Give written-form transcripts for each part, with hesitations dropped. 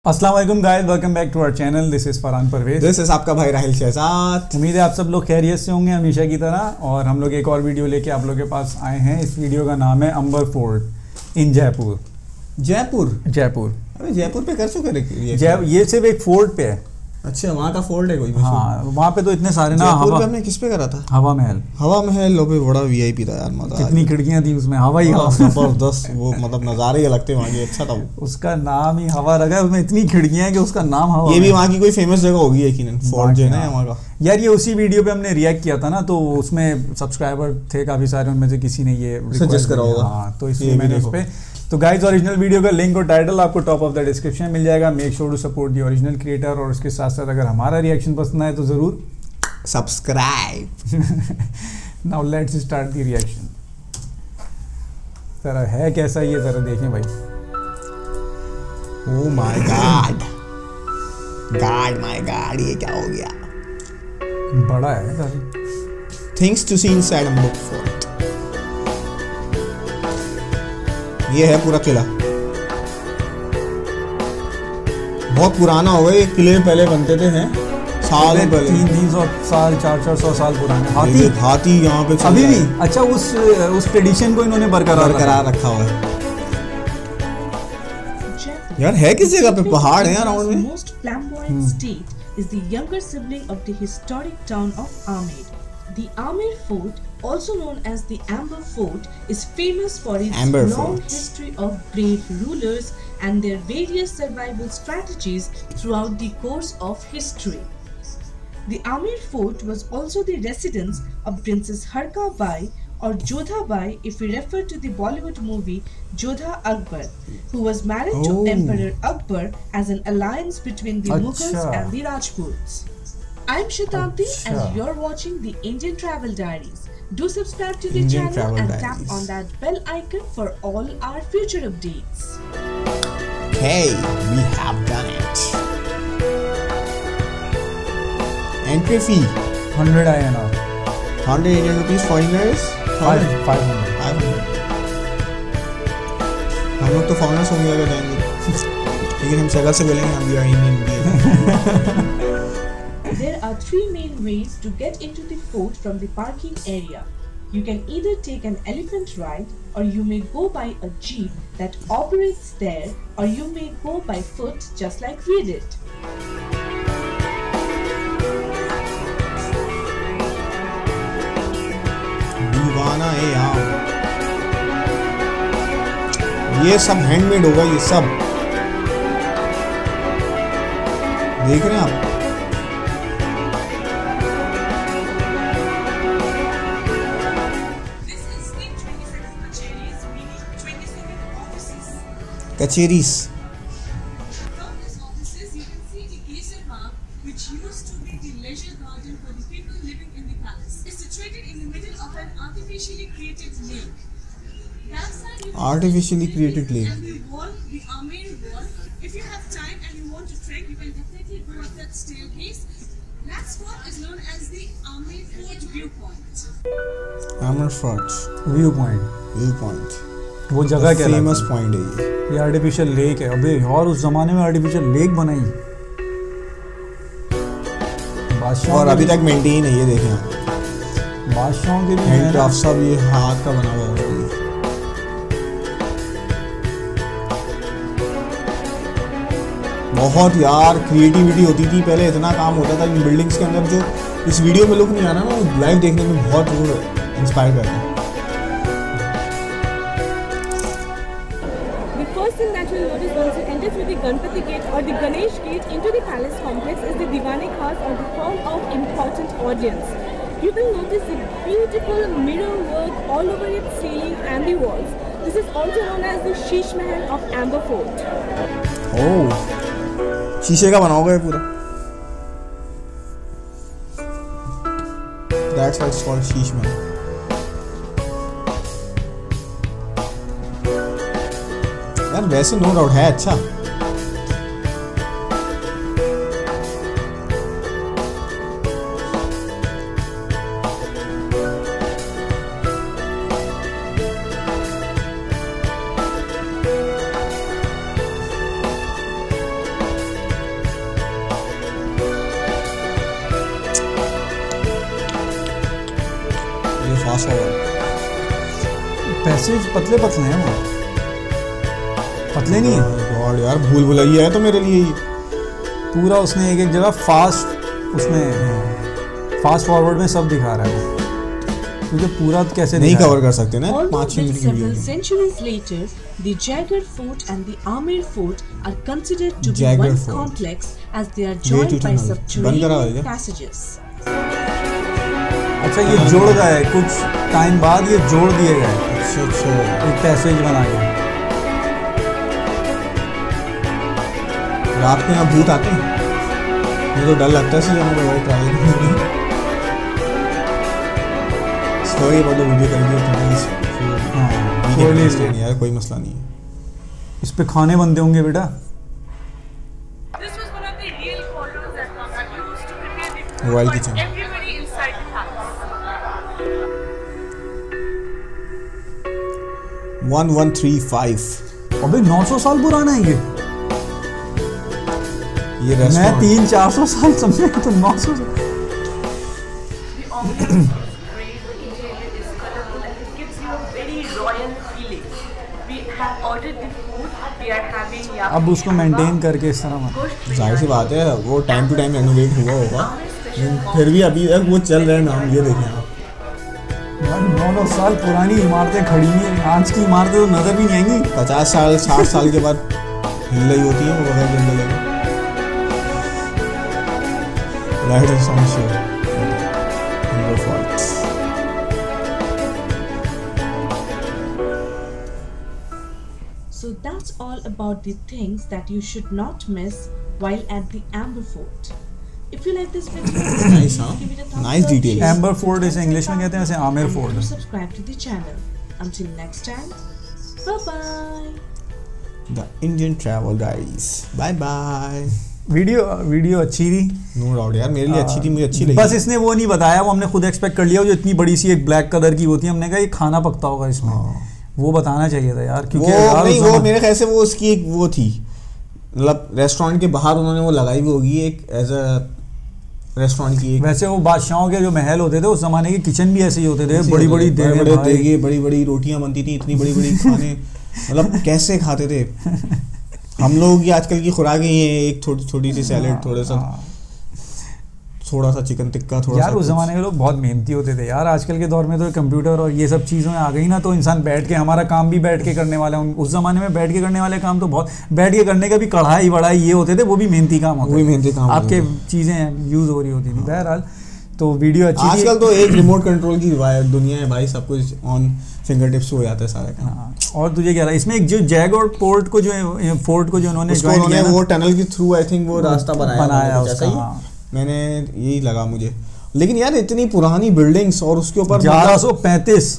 अस्सलाम वालेकुम guys, welcome back to our channel. This is Farhan Parvez. This is आपका भाई राहिल शहजाद। उम्मीद है आप सब लोग खैरियत से होंगे हमेशा की तरह। और हम लोग एक और वीडियो लेके आप लोगों के पास आए हैं। इस वीडियो का नाम है अंबर फोर्ट इन जयपुर। जयपुर अबे जयपुर पे कर सो करे ये सिर्फ एक फोर्ट पे है। अच्छा, वहाँ का फोर्ट है कोई? हाँ, वहाँ पे तो इतने सारे ना। जयपुर पे हमने किस पे करा था? हवा महल। लो भाई, बड़ा वीआईपी था यार, मजा। कितनी खिड़कियाँ थी उसमें, हवा ही जबरदस्त। वो मतलब नज़ारे ही अलग थे वहाँ के। अच्छा था वो। उसका नाम ही हवा रखा है, उसमें इतनी खिड़कियाँ हैं कि उसका नाम हवा। ये भी वहाँ की कोई फेमस जगह होगी यकीनन, फोर्ट जो है ना वहाँ का। यार ये उसी वीडियो पे हमने रिएक्ट किया था ना, तो उसमें सब्सक्राइबर थे काफ़ी सारे, उनमें से किसी ने ये सजेस्ट करा होगा। हाँ, तो इसलिए मैंने उस पर। तो गाइस, ओरिजिनल वीडियो का लिंक और टाइटल आपको टॉप ऑफ द डिस्क्रिप्शन में मिल जाएगा। Make sure to support the original creator. और उसके साथ साथ अगर हमारा रिएक्शन पसंद आए तो ज़रूर subscribe. Now let's start the reaction. जरा है कैसा ये, जरा देखें भाई। Oh my God my God, ये क्या हो गया? बड़ा है काफी। Things to see inside Amber fort. ये है पूरा किला। बहुत पुराना होगा ये किले, पहले बनते थे हैं साल पहले। 300 साल 400 साल पुराने हाथी यहाँ पे अभी भी। अच्छा, उस ट्रेडिशन को इन्होंने बरकरार रखा हुआ है। यार है किस जगह पे? पहाड़ है अराउंड में। Most flamboyant state is the younger sibling of the historic town of Amer. The Amer Fort, also known as the Amber Fort, is famous for its long history of brave rulers and their various survival strategies throughout the course of history. The Amer Fort was also the residence of Princess Harka Bai, or Jodha Bai if we refer to the Bollywood movie Jodha Akbar, who was married to Emperor Akbar as an alliance between the Mughals and the Rajputs. I'm Shatanti and you're watching the Indian Travel Diaries. Do subscribe to the channel and tap on that bell icon for all our future updates. Okay, we have done it. Entry fee 100 INR. 100 Indian rupees. Foreigners 500. हम लोग तो foreigners होंगे अगर जाएंगे, लेकिन हम शक्ल से बोलेंगे हम भी Indian. There are 3 main ways to get into the fort from the parking area. You can either take an elephant ride, or you may go by a jeep that operates there, or you may go by foot just like we did. दीवाना है यार, ये सब handmade होगा। ये सब देख रहे हैं आप? कचेरीस। Which used to be the leisure garden for the people living in the palace. It's situated in the middle of an artificially created lake. Artificially created lake. And the wall, the Amer wall. If you have time and you want to trek, you can definitely go up that staircase. That spot is known as the Amer Fort Viewpoint. Amer Fort Viewpoint. वो जगह क्या famous point है ये artificial lake है। अबे यार, उस जमाने में आर्टिफिशियल लेक बनाई बादशाह, और अभी तक मेंटेन है। ये देखें आप, बादशाहों के भी हैंडक्राफ्ट सब ये हाथ का बना हुआ है। बहुत यार क्रिएटिविटी होती थी पहले, इतना काम होता था इन बिल्डिंग्स के अंदर। जो इस वीडियो में लुक नहीं आ रहा ना, वो लाइव देखने में बहुत वो इंस्पायर करता है। That will notice once you enter through the Ganpati gate or the Ganesh gate into the palace complex is the Diwani Khas, or the hall of important audience. You will notice the beautiful mirror work all over its ceiling and the walls. This is also known as the Sheesh Mahal of Amber Fort. ओह, शीशे का बना होगा ये पूरा। That's why it's called Sheesh Mahal. यार वैसे no doubt है अच्छा। ये फास्ट फॉरवर्ड पैसेज पतले पतले हैं वो, पतले नहीं है गॉड यार, भूल भुलैया है तो मेरे लिए ये। पूरा उसने एक एक जगह फास्ट फॉरवर्ड में सब दिखा रहा है, तुझे पूरा तो कैसे नहीं दिखा कवर कर सकते ना Although 5 built मिनट की several video. centuries later, the Jagar Fort and the Amer Fort are considered to be Jagar one Fort. complex as they are Way joined to by tunnel. बंद करा होगा subterranean क्या? passages. अच्छा ये जोड़ गए कुछ टाइम बाद, ये जोड़ दिए गए अच्छा अच्छा, एक पैसेज बना के। रात में यहाँ भूत आते हैं, मुझे तो डर लगता है इसलिए हमें वही ट्रैवल करने में। स्टोरी अबाउट द वीडियो करेंगे हाँ, यार, कोई मसला नहीं है। इस पे खाने बनते होंगे बेटा। This was one of the real corridors that were used to prepare the food Royal for kitchen. everybody inside the palace. 1135 अबे 900 साल पुराना है ये। ये मैं रेस्टोरेंट 300-400 साल समझे तो 900 साल। The omelette is great, the interior is colorful and it gives you a very royal feeling. We have ordered the food, we are having yap अब उसको मेंटेन करके इस तरह बना। gosh जाहिर सी बात है, वो टाइम टू टाइम रेनोवेट हुआ होगा, लेकिन फिर भी अभी तक वो चल रहे हैं नाम। ये देखें आप, यार 900 साल पुरानी इमारतें खड़ी हैं, आज की इमारतें तो नजर भी नहीं आएंगी। 50 साल 60 साल के बाद हिल रही होती है वो बगैर जंगल में। Right and sound show number faults. So that's all about the things that you should not miss while at the Amber Fort. If you like this video, Nice, huh? give it a thumbs Nice up, details. share, amber fort इसे English में कहते हैं, वैसे Aamir and fort do है। subscribe to the channel. Until next time, bye bye. The Indian travel diaries, bye bye. Video अच्छी थी, no doubt यार, मेरे लिए अच्छी थी, मुझे अच्छी लगी। बस इसने वो नहीं बताया, वो हमने खुद एक्सपेक्ट कर लिया, जो इतनी बड़ी सी एक ब्लैक कलर की होती है, हमने कहा ये खाना पकता होगा इसमें। वो बताना चाहिए था यार, क्योंकि वो यार नहीं, उस वो zaman- मेरे ख्याल से वो उसकी एक वो थी, मतलब रेस्टोरेंट के बाहर उन्होंने वो लगाई हुई होगी एक एज अ रेस्टोरेंट की एक। वैसे वो बादशाहों के जो महल होते थे उस जमाने के किचन भी ऐसे ही होते थे, ऐसे बड़ी होते बड़ी थे, बड़े देगे भाई। देगे, बड़ी बड़ी रोटियां बनती थी, इतनी बड़ी बड़ी खाने, मतलब कैसे खाते थे। हम लोगों की आजकल की खुराक ही है, एक छोटी छोटी सी सैलेड, थोड़ा सा चिकन टिक्का, थोड़ा यार सा उस जमाने के लोग बहुत मेहनती होते थे यार। आजकल के दौर में तो कंप्यूटर और ये सब चीज़ों में आ गई ना, तो इंसान बैठ के, हमारा काम भी बैठ के करने वाला है। उस जमाने में बैठ के करने वाले काम तो बहुत, बैठ के करने का भी कढ़ाई वढ़ाई ये होते थे, वो भी मेहनती काम होते वो भी मेहनती काम आपके होते थे। चीज़ें यूज़ हो रही होती थी। बहरहाल तो वीडियो अच्छी थी। आजकल तो एक रिमोट कंट्रोल की दुनिया है भाई, सब कुछ ऑन फिंगर टिप्स हो जाता है सारा काम। हाँ, और तुझे क्या रहा इसमें, एक जो जैग और पोर्ट को जो फोर्ट को जो उन्होंने उसको join उन्होंने किया ना, वो टनल के थ्रू आई थिंक वो रास्ता बनाया बनाया कुछ ऐसा उसका, ही। हाँ। मैंने यही लगा मुझे, लेकिन यार इतनी पुरानी बिल्डिंग्स और उसके ऊपर 1135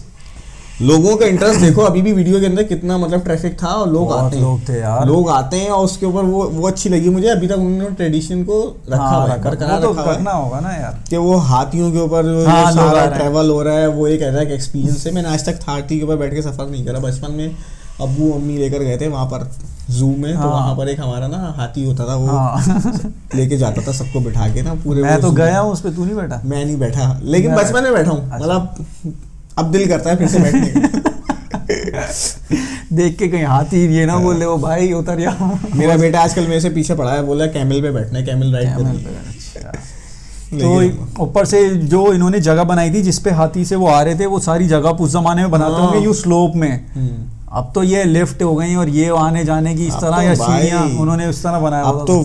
लोगों का इंटरेस्ट देखो अभी भी वीडियो के अंदर कितना, मतलब ट्रैफिक था और लोग बहुत आते हैं, लोग थे यार। लोग आते हैं और उसके ऊपर वो अच्छी लगी मुझे। अभी तक उन्होंने ट्रेडिशन को रखा हाँ, हुआ है, रखा, बरकरार वो तो रखा हुआ रखना है होगा ना यार। कि वो हाथियों के ऊपर हाँ, जो लोग आ सारा रहे हैं। ट्रैवल हो रहा है, वो एक ऐसा एक्सपीरियंस है। मैंने आज तक हाथी के ऊपर बैठ के सफर नहीं करा। बचपन में अब्बू अम्मी लेकर गए थे वहाँ पर जू में, तो हाँ। वहाँ पर एक हमारा ना हाथी होता था, वो हाँ। लेके जाता था सबको बिठा के ना पूरे। मैं वो तो zoo गया में। हूँ उस पे, तू नहीं बैठा? मैं नहीं बैठा, लेकिन मैं बचपन में बैठा हूँ, अच्छा। मतलब अब दिल करता है फिर से बैठने का। देख के कहीं हाथी ये ना बोले वो भाई उतर जा। मेरा बेटा आजकल मेरे से पीछे पड़ा है, बोला कैमल पे बैठना है, कैमल राइड करनी है। अच्छा। लेकिन तो ऊपर से जो इन्होंने जगह बनाई थी जिसपे हाथी से वो आ रहे थे, वो सारी जगह उस जमाने में बनाते हाँ। होंगे यूं स्लोप में। अब तो ये लिफ्ट हो गई और ये आने जाने की इस अब तरह, तो या भाई, सीढ़ियां उन्होंने इस तरह बनाया अब तो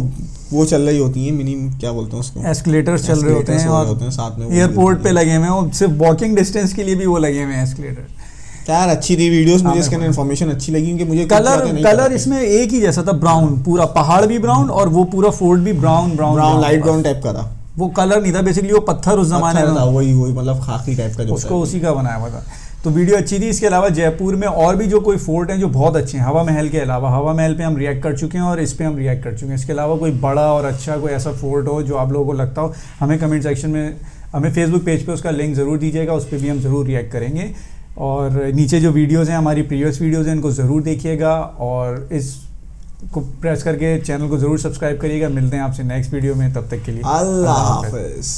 वो चल रही होती है, मिनी क्या बोलते हैं उसको, एस्केलेटर्स चल रहे होते Escalators हैं, हो रहे और होते हैं साथ में वो एयरपोर्ट भी पे होती लगे हुए हैं, और सिर्फ वॉकिंग डिस्टेंस के लिए भी वो लगे हुए हैं एस्केलेटर। यार अच्छी थी वीडियोस, मुझे हाँ, इसके अंदर इन्फॉर्मेशन अच्छी लगी क्योंकि मुझे कुछ कलर बातें नहीं कलर पता थी। इसमें एक ही जैसा था, ब्राउन, पूरा पहाड़ भी ब्राउन और वो पूरा फोर्ट भी brown brown light brown type का था, वो कलर नहीं था बेसिकली, वो पत्थर उस जमाने पत्थर था, में वही मतलब खाकी टाइप का जो उसको होता है। उसी का बनाया हुआ था। तो वीडियो अच्छी थी। इसके अलावा जयपुर में और भी जो कोई फोर्ट हैं जो बहुत अच्छे हैं, हवा महल के अलावा, हवा महल पे हम रिएक्ट कर चुके हैं और इस पे हम रिएक्ट कर चुके हैं। इसके अलावा कोई बड़ा और अच्छा कोई ऐसा फोर्ट हो जो आप लोगों को लगता हो, हमें कमेंट सेक्शन में, हमें फेसबुक पेज पे उसका लिंक ज़रूर दीजिएगा, उस पर भी हम ज़रूर रिएक्ट करेंगे। और नीचे जो वीडियोज़ हैं हमारी प्रीवियस वीडियोज़ हैं, इनको ज़रूर देखिएगा और इस को प्रेस करके चैनल को ज़रूर सब्सक्राइब करिएगा। मिलते हैं आपसे नेक्स्ट वीडियो में, तब तक के लिए अल्लाह हाफिज़।